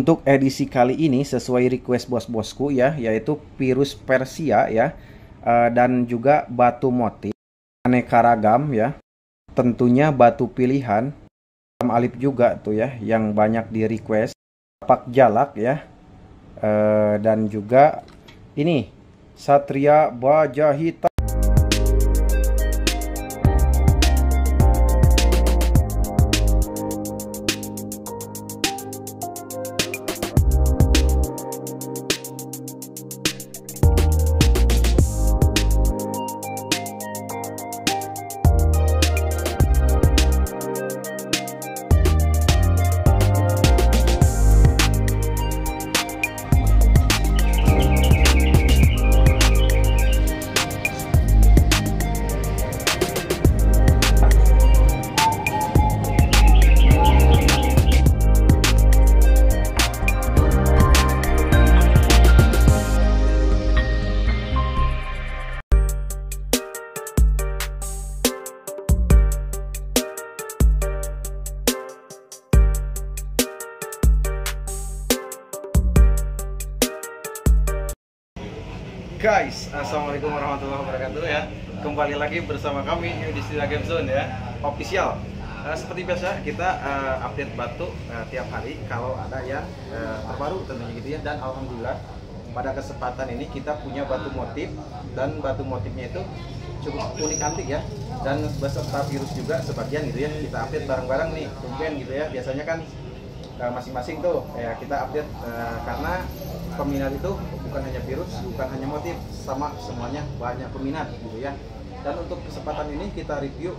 Untuk edisi kali ini sesuai request bos-bosku ya, yaitu virus Persia ya, dan juga batu motif aneka ragam ya. Tentunya batu pilihan alip juga tuh ya, yang banyak di request. Tapak jalak ya, dan juga ini Satria Baja Hitam. Guys, assalamualaikum warahmatullahi wabarakatuh ya. Kembali lagi bersama kami di Stila Game Zone ya, official. Seperti biasa kita update batu tiap hari kalau ada yang terbaru tentunya gitu ya. Dan alhamdulillah pada kesempatan ini kita punya batu motif, dan batu motifnya itu cukup unik antik ya. Dan beserta virus juga sebagian gitu ya. Kita update bareng-bareng nih, tumben gitu ya. Biasanya kan masing-masing tuh ya kita update karena peminat itu bukan hanya virus, bukan hanya motif, sama semuanya banyak peminat gitu ya. Dan untuk kesempatan ini kita review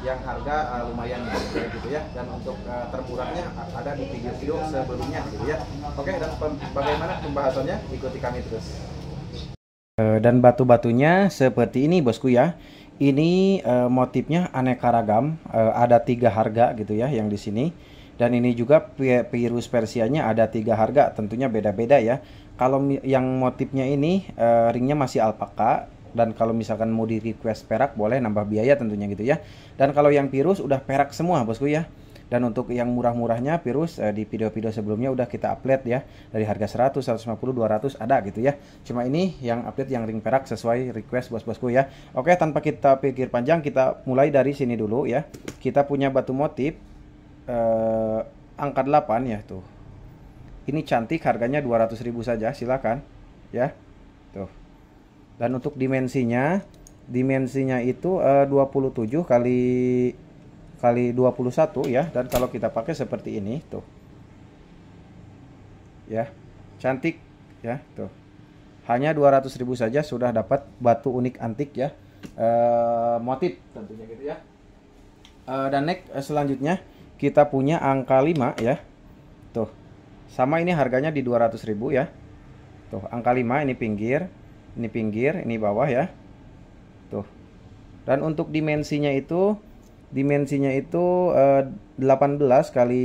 yang harga lumayan gitu ya. Dan untuk termurahnya ada di video-video sebelumnya gitu ya. Oke, dan bagaimana pembahasannya, ikuti kami terus. Dan batu-batunya seperti ini bosku ya. Ini motifnya aneka ragam, ada 3 harga gitu ya yang di sini. Dan ini juga virus Persianya ada 3 harga, tentunya beda-beda ya. Kalau yang motifnya ini ringnya masih alpaka, dan kalau misalkan mau di request perak boleh nambah biaya tentunya gitu ya. Dan kalau yang virus udah perak semua bosku ya. Dan untuk yang murah-murahnya virus di video-video sebelumnya udah kita upload ya. Dari harga 100, 150, 200 ada gitu ya. Cuma ini yang update yang ring perak sesuai request bos-bosku ya. Oke, tanpa kita pikir panjang kita mulai dari sini dulu ya. Kita punya batu motif angka 8 ya tuh. Ini cantik, harganya 200.000 saja, silakan ya. Tuh. Dan untuk dimensinya itu 27 kali 21 ya. Dan kalau kita pakai seperti ini tuh. Ya. Cantik ya, tuh. Hanya 200.000 saja sudah dapat batu unik antik ya. Motif tentunya gitu ya. Dan next selanjutnya kita punya angka 5 ya. Tuh. Sama ini harganya di 200.000 ya. Tuh, angka 5 ini pinggir, ini bawah ya. Tuh. Dan untuk dimensinya itu 18 kali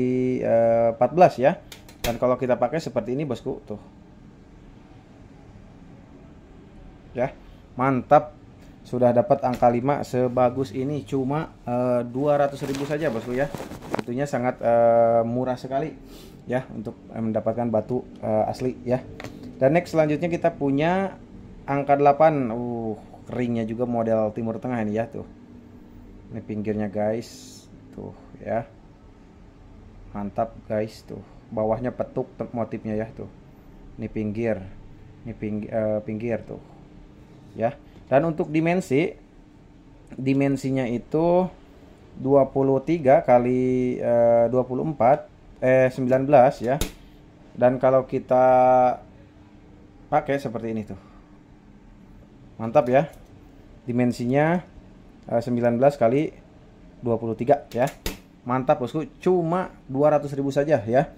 14 ya. Dan kalau kita pakai seperti ini bosku, tuh. Ya. Mantap. Sudah dapat angka 5 sebagus ini, cuma 200.000 saja bosku ya. Tentunya sangat murah sekali ya untuk mendapatkan batu asli ya. Dan next selanjutnya kita punya angka 8. Ringnya juga model Timur Tengah ini ya tuh. Ini pinggirnya guys. Tuh ya. Mantap guys tuh. Bawahnya petuk motifnya ya tuh. Ini pinggir. Ini pinggir tuh. Ya. Dan untuk dimensinya itu 23 kali 24 19 ya. Dan kalau kita pakai seperti ini tuh. Mantap ya. Dimensinya 19 kali 23 ya. Mantap bosku, cuma 200.000 saja ya.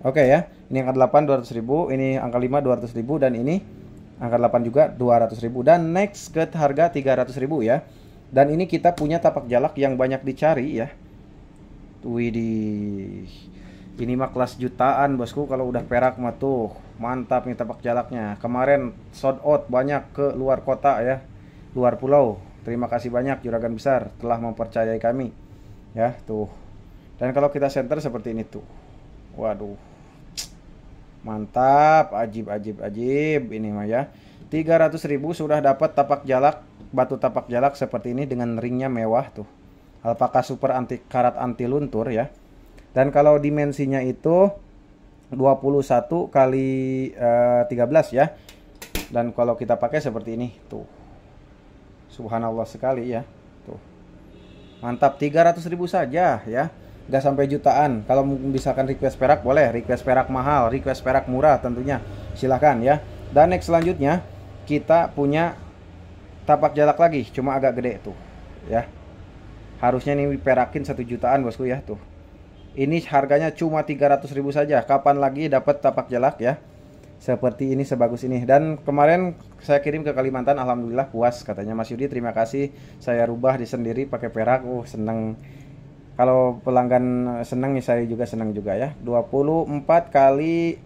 Oke ya. Ini angka 8 200.000, ini angka 5 200.000, dan ini angka 8 juga 200.000. Dan next ke harga 300.000 ya. Dan ini kita punya tapak jalak yang banyak dicari ya. Widih. Ini mah kelas jutaan bosku kalau udah perak mah tuh. Mantap nih tapak jalaknya. Kemarin sold out banyak ke luar kota ya. Luar pulau. Terima kasih banyak Juragan Besar telah mempercayai kami. Ya, tuh. Dan kalau kita center seperti ini tuh. Waduh, Mantap, ajib ajib ajib ini mah ya. 300.000 sudah dapat tapak jalak, batu tapak jalak seperti ini dengan ringnya mewah tuh. Alpaka super anti karat anti luntur ya. Dan kalau dimensinya itu 21 kali 13 ya. Dan kalau kita pakai seperti ini tuh. Subhanallah sekali ya. Tuh. Mantap, 300.000 saja ya. Gak sampai jutaan. Kalau misalkan request perak boleh, request perak mahal, request perak murah tentunya silahkan ya. Dan next selanjutnya kita punya tapak jalak lagi, cuma agak gede tuh ya. Harusnya ini perakin 1 jutaan bosku ya tuh. Ini harganya cuma 300.000 saja. Kapan lagi dapat tapak jalak ya seperti ini, sebagus ini. Dan kemarin saya kirim ke Kalimantan, alhamdulillah puas katanya Mas Yudi, terima kasih. Saya rubah di sendiri pakai perak. Seneng. Kalau pelanggan senang, saya juga senang juga ya. 24 kali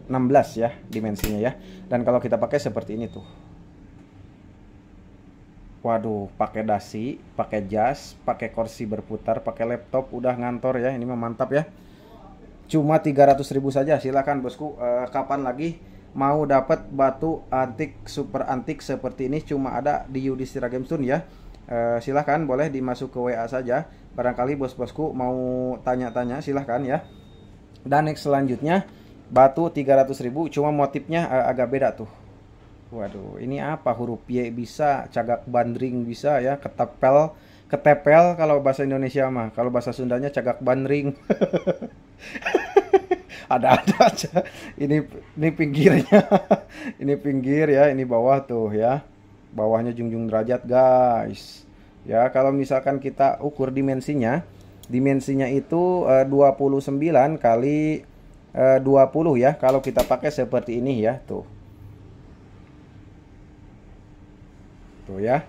16 ya dimensinya ya. Dan kalau kita pakai seperti ini tuh. Waduh, pakai dasi, pakai jas, pakai kursi berputar, pakai laptop, udah ngantor ya. Ini mah mantap ya. Cuma 300.000 saja. Silakan bosku. Kapan lagi mau dapat batu antik super antik seperti ini, cuma ada di Yudhistira Games Zone ya. Silahkan boleh dimasuk ke WA saja. Barangkali bos-bosku mau tanya-tanya, silahkan ya. Dan next selanjutnya batu 300.000, cuma motifnya agak beda tuh. Waduh, ini apa? Huruf Y bisa, cagak bandring bisa ya, ketepel, ketepel kalau bahasa Indonesia mah. Kalau bahasa Sundanya cagak bandring. Ada-ada aja. Ini pinggirnya. Ini pinggir ya, ini bawah tuh ya. Bawahnya junjung derajat guys ya. Kalau misalkan kita ukur dimensinya itu 29 kali 20 ya. Kalau kita pakai seperti ini ya tuh ya,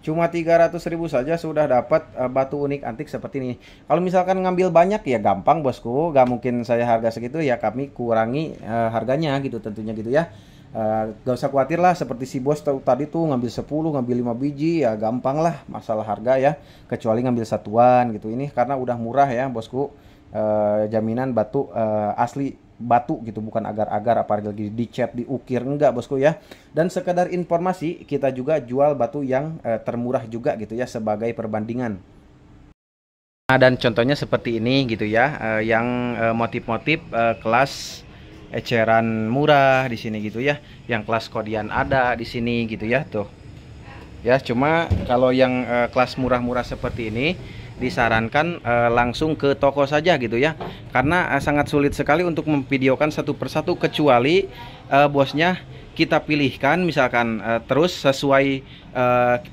cuma 300.000 saja sudah dapat batu unik antik seperti ini. Kalau misalkan ngambil banyak ya gampang bosku, gak mungkin saya harga segitu ya, kami kurangi harganya gitu tentunya gitu ya. Gak usah khawatir lah seperti si bos tadi tuh ngambil 10, ngambil 5 biji ya, gampang lah masalah harga ya, kecuali ngambil satuan gitu. Ini karena udah murah ya bosku, jaminan batu asli batu gitu, bukan agar-agar apalagi dicat diukir, enggak bosku ya. Dan sekedar informasi, kita juga jual batu yang termurah juga gitu ya sebagai perbandingan. Nah, dan contohnya seperti ini gitu ya, yang motif-motif kelas eceran murah di sini gitu ya, yang kelas kodian ada di sini gitu ya tuh ya. Cuma kalau yang kelas murah-murah seperti ini disarankan langsung ke toko saja gitu ya, karena sangat sulit sekali untuk memvideokan satu persatu, kecuali bosnya kita pilihkan misalkan terus sesuai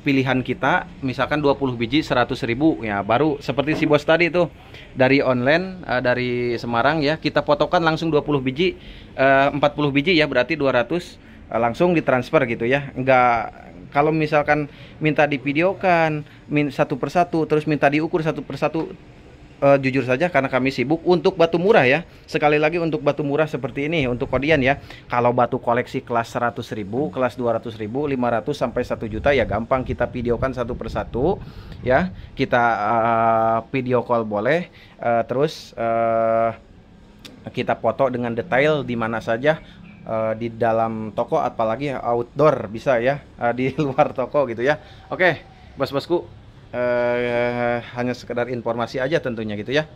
pilihan kita, misalkan 20 biji 100.000 ya, baru seperti si bos tadi itu dari online dari Semarang ya, kita fotokan langsung 20 biji 40 biji ya, berarti 200 langsung ditransfer gitu ya. Enggak, kalau misalkan minta divideokan satu persatu terus minta diukur satu persatu, jujur saja karena kami sibuk untuk batu murah ya. Sekali lagi untuk batu murah seperti ini untuk kodian ya. Kalau batu koleksi kelas 100.000, kelas 200.000, 500 sampai 1 juta ya gampang kita videokan satu persatu ya. Kita video call boleh, terus kita foto dengan detail di mana saja, di dalam toko apalagi outdoor bisa ya, di luar toko gitu ya. Oke bos-bosku, hanya sekedar informasi aja tentunya gitu ya.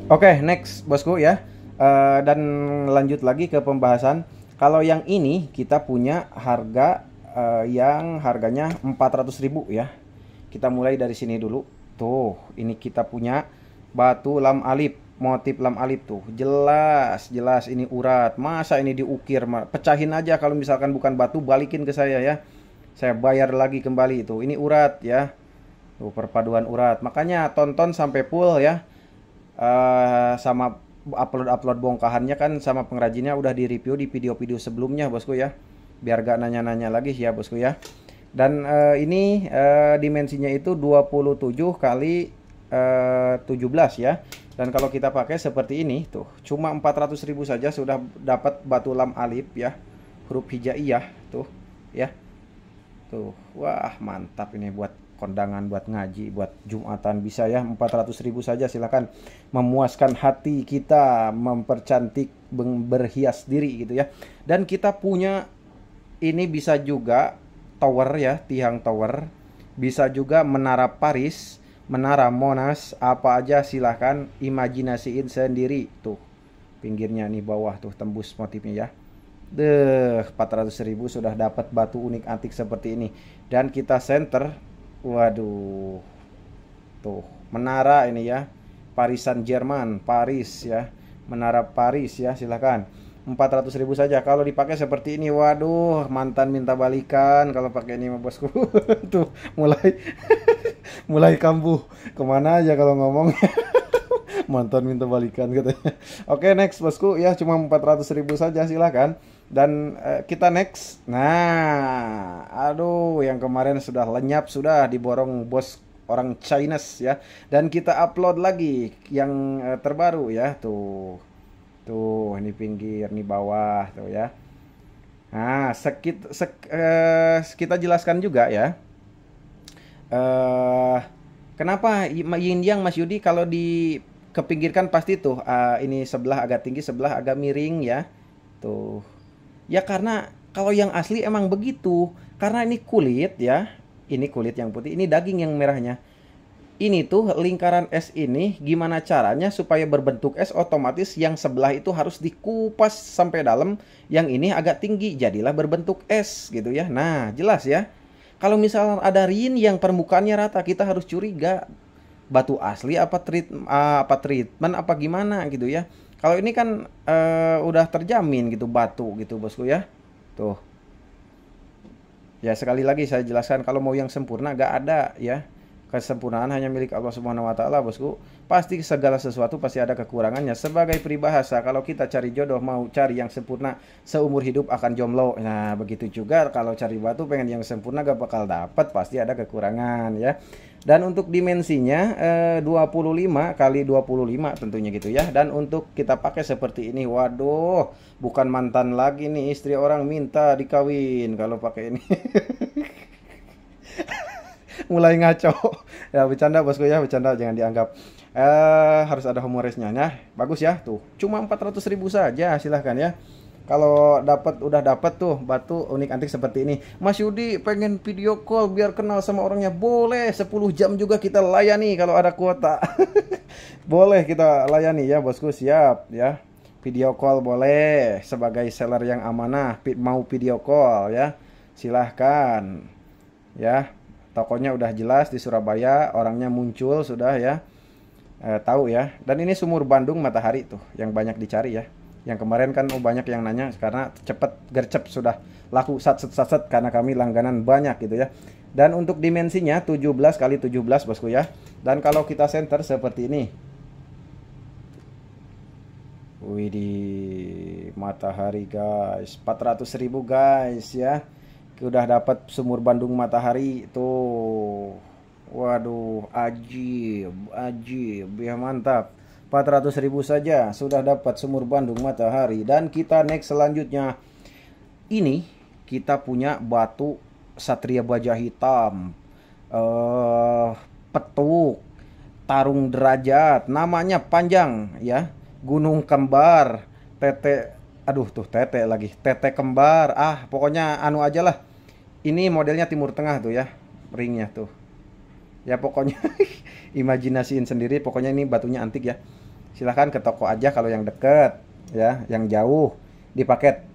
Oke, next bosku ya. Dan lanjut lagi ke pembahasan. Kalau yang ini kita punya harga yang harganya 400.000 ya. Kita mulai dari sini dulu. Tuh, ini kita punya batu lam alip, motif lam alip tuh. Jelas ini urat. Masa ini diukir? Pecahin aja, kalau misalkan bukan batu balikin ke saya ya. Saya bayar lagi kembali itu. Ini urat ya. Tuh, perpaduan urat. Makanya tonton sampai full ya. Sama upload bongkahannya kan sama pengrajinnya udah di review di video-video sebelumnya bosku ya. Biar gak nanya-nanya lagi ya bosku ya. Dan ini dimensinya itu 27 kali 17 ya. Dan kalau kita pakai seperti ini tuh, cuma 400.000 saja sudah dapat batu lam alip ya, huruf hijaiyah tuh ya. Tuh, wah mantap ini buat kondangan, buat ngaji, buat Jumatan bisa ya. 400.000 saja, silakan. Memuaskan hati kita, mempercantik, berhias diri gitu ya. Dan kita punya ini bisa juga tower ya, tiang tower. Bisa juga menara Paris, menara Monas, apa aja silahkan imajinasiin sendiri. Tuh pinggirnya nih bawah tuh tembus motifnya ya. 400.000 sudah dapat batu unik antik seperti ini. Dan kita center, waduh, tuh menara ini ya, Paris Saint-Germain, Paris ya, menara Paris ya, silahkan. 400.000 saja. Kalau dipakai seperti ini, waduh, mantan minta balikan kalau pakai ini bosku. Tuh mulai mulai kambuh kemana aja kalau ngomong. Mantan minta balikan katanya. Oke, next bosku ya, cuma 400.000 saja, silahkan. Dan kita next. Nah, aduh, yang kemarin sudah lenyap, sudah diborong bos orang Chinese ya. Dan kita upload lagi yang terbaru ya. Tuh ini pinggir, ini bawah tuh ya. Nah, kita jelaskan juga ya. Kenapa yin yang Mas Yudi kalau dikepinggirkan pasti tuh ini sebelah agak tinggi, sebelah agak miring ya. Tuh. Ya karena kalau yang asli emang begitu. Karena ini kulit ya. Ini kulit yang putih, ini daging yang merahnya. Ini tuh lingkaran es ini gimana caranya supaya berbentuk es, otomatis yang sebelah itu harus dikupas sampai dalam, yang ini agak tinggi, jadilah berbentuk es gitu ya. Nah, jelas ya. Kalau misalnya ada yin yang permukaannya rata, kita harus curiga batu asli apa treatment apa gimana gitu ya. Kalau ini kan udah terjamin gitu batu gitu bosku ya. Tuh. Ya sekali lagi saya jelaskan, kalau mau yang sempurna gak ada ya. Kesempurnaan hanya milik Allah Subhanahu wa taala bosku. Pasti segala sesuatu pasti ada kekurangannya. Sebagai peribahasa, kalau kita cari jodoh mau cari yang sempurna, seumur hidup akan jomblo. Nah, begitu juga kalau cari batu pengen yang sempurna gak bakal dapat, pasti ada kekurangan ya. Dan untuk dimensinya 25 kali 25 tentunya gitu ya. Dan untuk kita pakai seperti ini, waduh, bukan mantan lagi nih, istri orang minta dikawin kalau pakai ini. Mulai ngaco ya, bercanda bosku ya, bercanda, jangan dianggap. Harus ada humorisnya ya. Bagus ya, tuh cuma 400.000 saja, silahkan ya. Kalau udah dapat tuh batu unik antik seperti ini. Mas Yudi pengen video call biar kenal sama orangnya, boleh, 10 jam juga kita layani kalau ada kuota. Boleh kita layani ya bosku, siap ya. Video call boleh, sebagai seller yang amanah mau video call ya, silahkan ya. Tokonya udah jelas di Surabaya, orangnya muncul sudah ya, tahu ya. Dan ini sumur Bandung Matahari tuh yang banyak dicari ya. Yang kemarin kan banyak yang nanya karena cepet gercep, sudah laku satset karena kami langganan banyak gitu ya. Dan untuk dimensinya 17 kali 17 bosku ya. Dan kalau kita center seperti ini, widih, matahari guys, 400.000 guys ya. Udah dapat sumur Bandung Matahari tuh. Waduh, ajib ya, mantap. 400.000 saja sudah dapat sumur Bandung Matahari. Dan kita next selanjutnya, ini kita punya batu Satria Baja Hitam, petuk, tarung derajat, namanya panjang ya, Gunung Kembar, tete, aduh tuh tete lagi, tete kembar, pokoknya anu aja lah. Ini modelnya Timur Tengah tuh ya, ringnya tuh ya, pokoknya imajinasiin sendiri. Pokoknya ini batunya antik ya. Silahkan ke toko aja kalau yang deket ya, yang jauh di paket.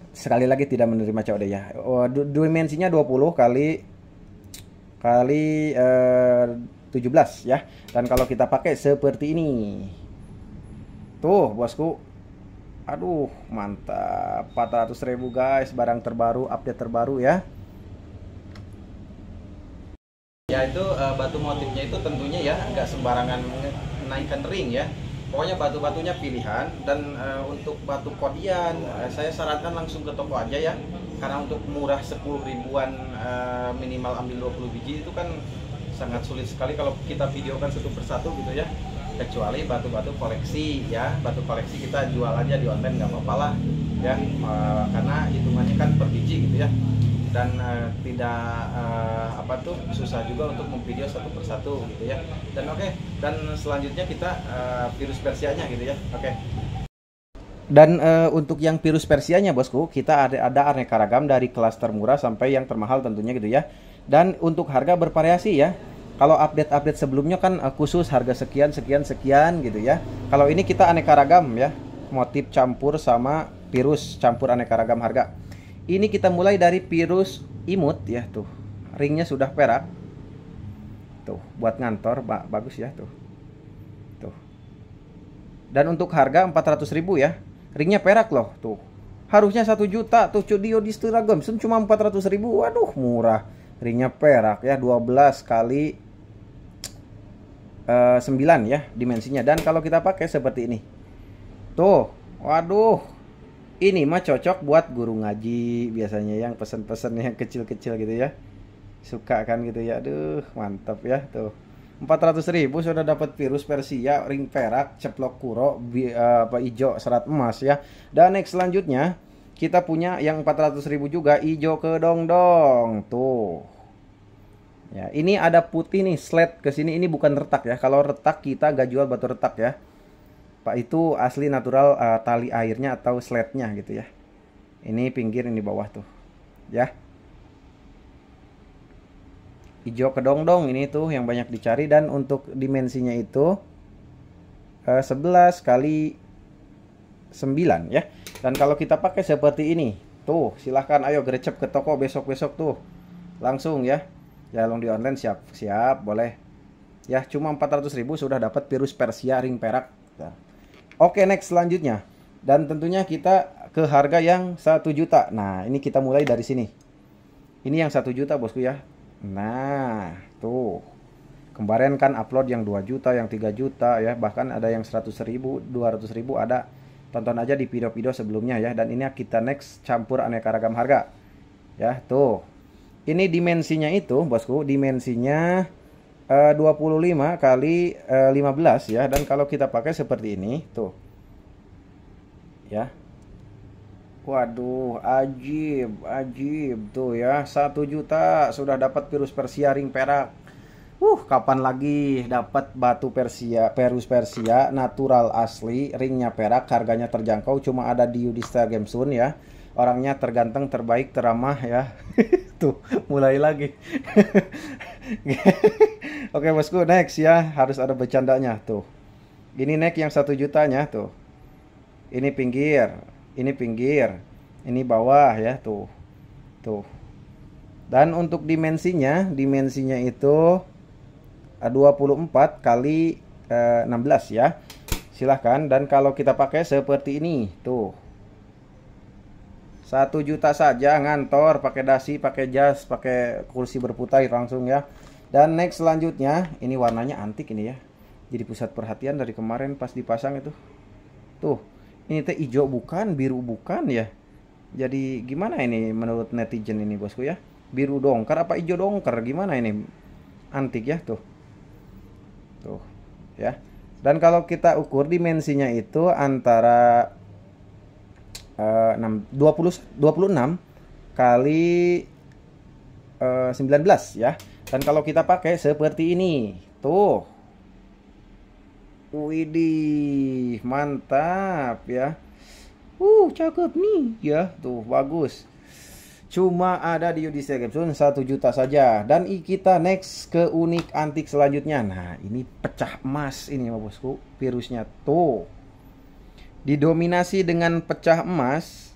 Sekali lagi tidak menerima COD ya. Dimensinya 20 kali 17 ya. Dan kalau kita pakai seperti ini tuh bosku, aduh mantap, 400.000 guys, barang terbaru, update terbaru ya. Ya itu batu motifnya itu tentunya ya nggak sembarangan menaikkan ring ya. Pokoknya batu-batunya pilihan. Dan untuk batu kodian saya sarankan langsung ke toko aja ya. Karena untuk murah 10 ribuan minimal ambil 20 biji itu kan sangat sulit sekali kalau kita videokan satu persatu gitu ya. Kecuali batu-batu koleksi ya, batu koleksi kita jual aja di online nggak apa-apa lah ya, karena hitungannya kan per biji gitu ya. dan tidak susah juga untuk memvideo satu persatu gitu ya. Dan dan selanjutnya kita virus Persianya gitu ya. Dan untuk yang virus Persianya bosku, kita ada aneka ragam dari kelas termurah sampai yang termahal tentunya gitu ya. Dan untuk harga bervariasi ya. Kalau update-update sebelumnya kan khusus harga sekian gitu ya. Kalau ini kita aneka ragam ya. Motif campur sama virus campur aneka ragam harga. Ini kita mulai dari virus imut ya tuh. Ringnya sudah perak. Tuh, buat ngantor bagus ya tuh. Tuh. Dan untuk harga 400.000 ya. Ringnya perak loh tuh. Harusnya 1 juta tuh Yudhistira Gamsun cuma 400.000. Waduh, murah. Ringnya perak ya, 12 kali 9 ya dimensinya. Dan kalau kita pakai seperti ini. Tuh, waduh. Ini mah cocok buat guru ngaji biasanya yang pesen-pesen yang kecil-kecil gitu ya. Suka kan gitu ya. Aduh, mantap ya tuh. 400.000 sudah dapat virus Persia, ring perak, ceplok kuro, hijau serat emas ya. Dan next selanjutnya kita punya yang 400.000 juga, hijau kedong-dong. Tuh. Ya, ini ada putih nih, slate ke sini, ini bukan retak ya. Kalau retak kita gak jual batu retak ya. Pak, itu asli natural tali airnya atau slate-nya gitu ya. Ini pinggir, ini bawah tuh. Ya. Hijau kedong-dong ini tuh yang banyak dicari, dan untuk dimensinya itu 11 kali 9 ya. Dan kalau kita pakai seperti ini tuh, silahkan ayo gercep ke toko besok-besok tuh langsung ya. Jalung di online siap boleh ya. Cuma 400.000 sudah dapat virus Persia ring perak. Nah. Oke, next selanjutnya, dan tentunya kita ke harga yang 1 juta. Nah, ini kita mulai dari sini. Ini yang 1 juta bosku ya. Nah, tuh. Kemarin kan upload yang 2 juta, yang 3 juta ya. Bahkan ada yang 100.000, 200.000 ada. Tonton aja di video-video sebelumnya ya. Dan ini kita next campur aneka ragam harga. Ya, tuh. Ini dimensinya itu, bosku. Dimensinya 25 kali 15 ya. Dan kalau kita pakai seperti ini, tuh. Ya. Waduh, ajib tuh ya. 1 juta sudah dapat virus Persia ring perak. Kapan lagi dapat batu virus Persia natural asli, ringnya perak, harganya terjangkau, cuma ada di Yudhistira Gamsun ya. Orangnya terganteng, terbaik, teramah ya. Tuh, mulai lagi. Oke bosku, next ya. Harus ada bercandanya tuh. Ini next yang 1 jutanya tuh. Ini pinggir. Ini pinggir, ini bawah ya tuh. Tuh. Dan untuk dimensinya itu 24 kali 16 ya. Silahkan. Dan kalau kita pakai seperti ini tuh, 1 juta saja, ngantor, pakai dasi, pakai jas, pakai kursi berputar langsung ya. Dan next selanjutnya, ini warnanya antik ini ya. Jadi pusat perhatian dari kemarin pas dipasang itu. Tuh. Ini teh hijau bukan, biru bukan ya. Jadi gimana ini menurut netizen ini bosku ya? Biru dongker apa hijau dongker? Gimana ini? Antik ya tuh. Tuh ya. Dan kalau kita ukur dimensinya itu antara 26 kali 19 ya. Dan kalau kita pakai seperti ini, tuh. Widih, mantap ya. Cakep nih ya, tuh bagus. Cuma ada di Yudhistira Gamsun 1 juta saja. Dan kita next ke unik antik selanjutnya. Nah, ini pecah emas ini bosku, virusnya tuh. Didominasi dengan pecah emas.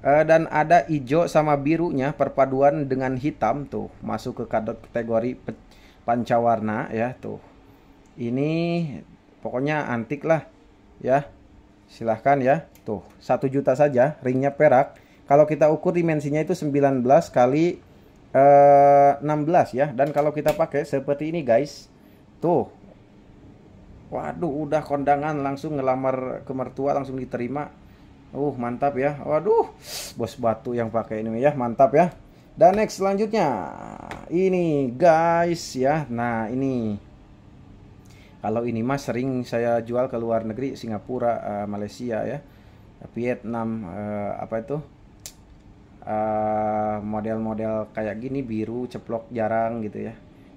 Dan ada hijau sama birunya, perpaduan dengan hitam tuh, masuk ke kategori pancawarna ya tuh. Ini pokoknya antik lah ya. Silahkan ya. Tuh 1 juta saja, ringnya perak. Kalau kita ukur dimensinya itu 19 kali 16 ya. Dan kalau kita pakai seperti ini guys, tuh. Waduh, udah kondangan langsung ngelamar ke mertua langsung diterima. Mantap ya. Waduh, bos batu yang pakai ini ya, mantap ya. Dan next selanjutnya ini guys ya. Nah, ini kalau ini mas sering saya jual ke luar negeri, Singapura, Malaysia ya, Vietnam, model-model kayak gini biru ceplok jarang gitu ya.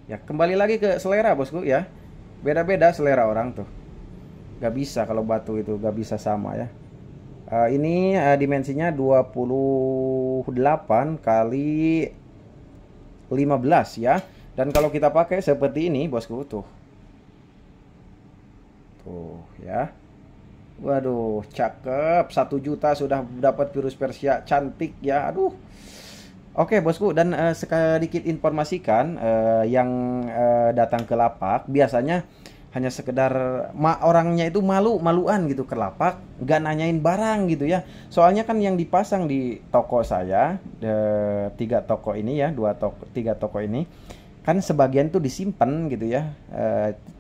Ya kembali lagi ke selera bosku ya. Beda-beda selera orang tuh. Gak bisa kalau batu itu gak bisa sama ya. Ini dimensinya 28 kali 15 ya. Dan kalau kita pakai seperti ini bosku tuh. Tuh ya. Waduh, cakep. 1 juta sudah dapat virus Persia, cantik ya. Aduh. Oke, bosku, dan sedikit informasikan yang datang ke lapak biasanya hanya sekedar orangnya itu malu-maluan gitu ke lapak, nggak nanyain barang gitu ya. Soalnya kan yang dipasang di toko saya, 3 toko ini ya, 3 toko ini kan sebagian tuh disimpan gitu ya.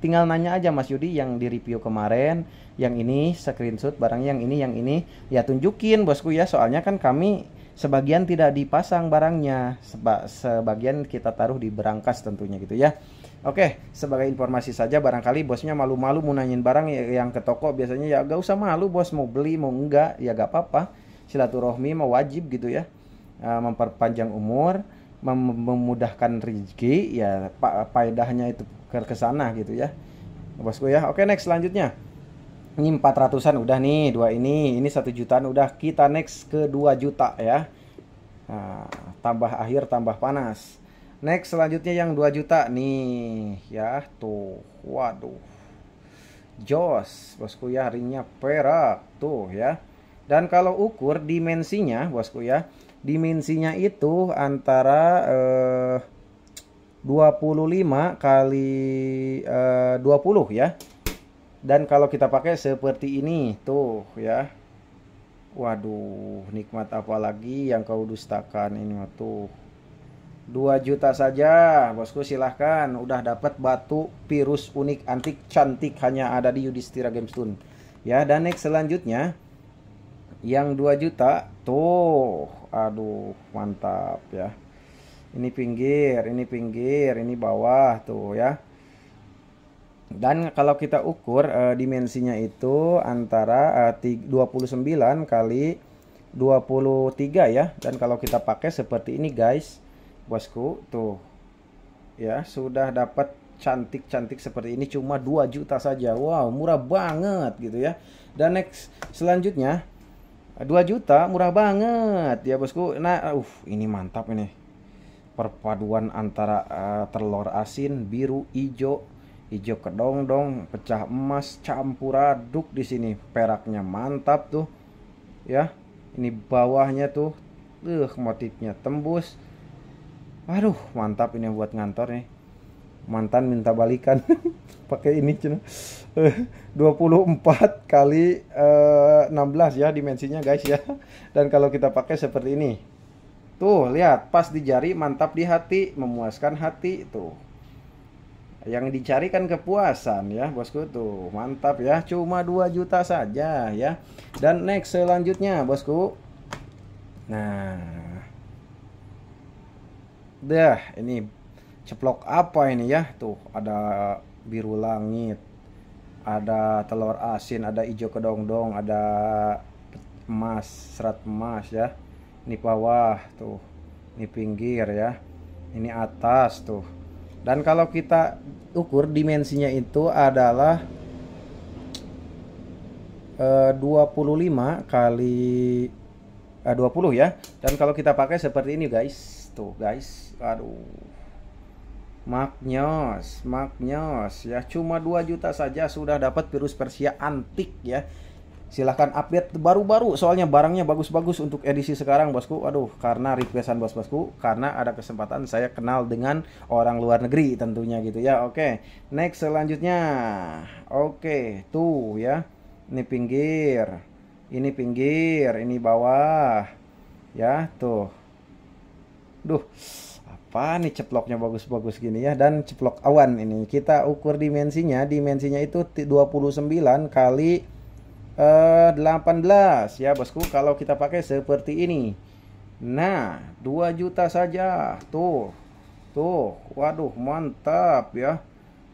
Tinggal nanya aja Mas Yudi yang di review kemarin, yang ini screenshot barangnya, yang ini ya tunjukin bosku ya. Soalnya kan kami sebagian tidak dipasang barangnya, sebagian kita taruh di berangkas tentunya gitu ya. Oke, sebagai informasi saja, barangkali bosnya malu-malu mau nanyain barang yang ke toko, biasanya ya gak usah malu bos, mau beli mau enggak ya gak apa-apa. Silaturahmi mau wajib gitu ya. Memperpanjang umur, memudahkan rezeki ya, faedahnya itu ke sana gitu ya bosku ya. Oke, next selanjutnya. Ini 400-an udah nih, dua ini 1 jutaan udah, kita next ke 2 juta ya. Nah, tambah akhir tambah panas. Next selanjutnya yang 2 juta nih ya tuh. Waduh. Jos bosku ya, ringnya perak tuh ya. Dan kalau ukur dimensinya bosku ya, dimensinya itu antara 25 kali 20 ya. Dan kalau kita pakai seperti ini tuh ya. Waduh, nikmat apalagi yang kau dustakan ini tuh. 2 juta saja bosku, silahkan. Udah dapat batu virus unik antik cantik, hanya ada di Yudhistira Games Zone ya. Dan next selanjutnya yang 2 juta tuh, aduh mantap ya. Ini pinggir, ini bawah tuh ya. Dan kalau kita ukur dimensinya itu antara 29 kali 23 ya. Dan kalau kita pakai seperti ini guys bosku tuh ya, sudah dapat cantik-cantik seperti ini cuma 2 juta saja. Wow, murah banget gitu ya. Dan next selanjutnya 2 juta murah banget ya bosku. Nah ini mantap ini, perpaduan antara telur asin biru hijau kedong-dong pecah emas campur aduk di sini, peraknya mantap tuh ya. Ini bawahnya tuh motifnya tembus. Aduh mantap ini buat ngantor nih, mantan minta balikan pakai ini cina 24 kali 16 ya dimensinya guys ya. Dan kalau kita pakai seperti ini tuh, lihat pas di jari, mantap di hati, memuaskan hati tuh. Yang dicari kan kepuasan ya bosku tuh, mantap ya, cuma 2 juta saja ya. Dan next selanjutnya bosku, nah dah ini ceplok apa ini ya tuh, ada biru langit, ada telur asin, ada hijau kedong-dong, ada emas, serat emas ya. Ini bawah tuh, ini pinggir ya, ini atas tuh. Dan kalau kita ukur dimensinya itu adalah 25 kali 20 ya. Dan kalau kita pakai seperti ini guys tuh guys, aduh magnyos ya, cuma 2 juta saja sudah dapat virus Persia antik ya. Silahkan update baru-baru, soalnya barangnya bagus-bagus untuk edisi sekarang bosku. Aduh, karena requestan bosku, karena ada kesempatan saya kenal dengan orang luar negeri tentunya gitu ya. Oke, next selanjutnya. Oke, tuh ya, ini pinggir, ini bawah ya tuh. Duh, apa nih ceploknya bagus-bagus gini ya. Dan ceplok awan ini kita ukur dimensinya itu 29 kali 18 ya bosku. Kalau kita pakai seperti ini, nah 2 juta saja tuh. Waduh mantap ya.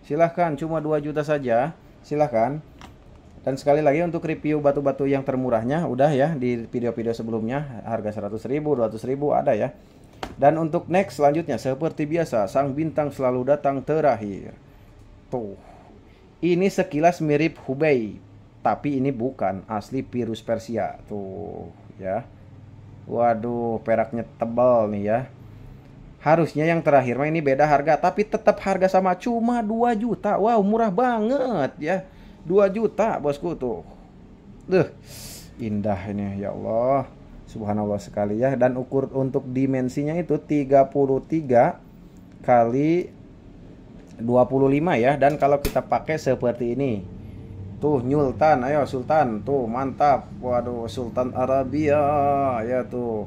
Silahkan, cuma 2 juta saja, silahkan. Dan sekali lagi untuk review batu-batu yang termurahnya udah ya di video-video sebelumnya, harga 100.000, 200.000 ada ya. Dan untuk next selanjutnya seperti biasa sang bintang selalu datang terakhir. Tuh. Ini sekilas mirip Hubei, tapi ini bukan asli Virus Persia. Tuh ya. Waduh, peraknya tebal nih ya. Harusnya yang terakhir mah ini beda harga, tapi tetap harga sama, cuma 2 juta. Wow, murah banget ya. 2 juta bosku tuh. Indah ini ya Allah. Subhanallah sekali ya. Dan ukur untuk dimensinya itu 33 kali 25 ya. Dan kalau kita pakai seperti ini. Tuh Nyultan, ayo Sultan. Tuh mantap. Waduh, Sultan Arabia ya tuh.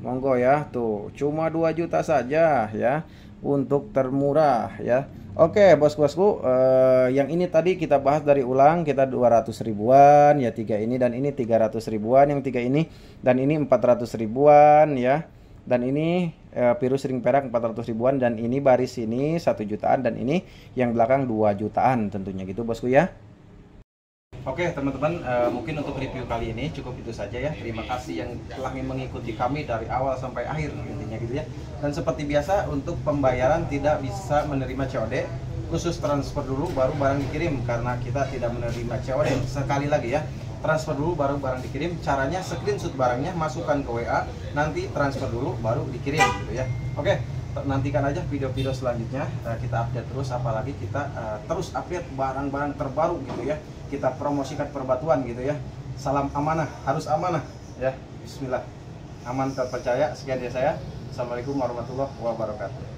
Monggo ya, tuh cuma 2 juta saja ya untuk termurah ya. Oke bos-bosku, yang ini tadi kita bahas dari ulang, kita 200 ribuan ya, 3 ini dan ini 300 ribuan, yang 3 ini dan ini 400 ribuan ya. Dan ini virus ring perak 400 ribuan, dan ini baris ini 1 jutaan, dan ini yang belakang 2 jutaan tentunya gitu bosku ya. Oke teman-teman, mungkin untuk review kali ini cukup itu saja ya. Terima kasih yang telah mengikuti kami dari awal sampai akhir intinya gitu ya. Dan seperti biasa untuk pembayaran tidak bisa menerima COD, khusus transfer dulu baru barang dikirim, karena kita tidak menerima COD. Sekali lagi ya, transfer dulu baru barang dikirim. Caranya screenshot barangnya, masukkan ke WA, nanti transfer dulu baru dikirim gitu ya. Oke, nantikan aja video-video selanjutnya, kita update terus, apalagi kita terus update barang-barang terbaru gitu ya. Kita promosikan perbatuan gitu ya. Salam amanah, harus amanah ya. Bismillah, aman terpercaya. Sekian dari saya. Assalamualaikum warahmatullahi wabarakatuh.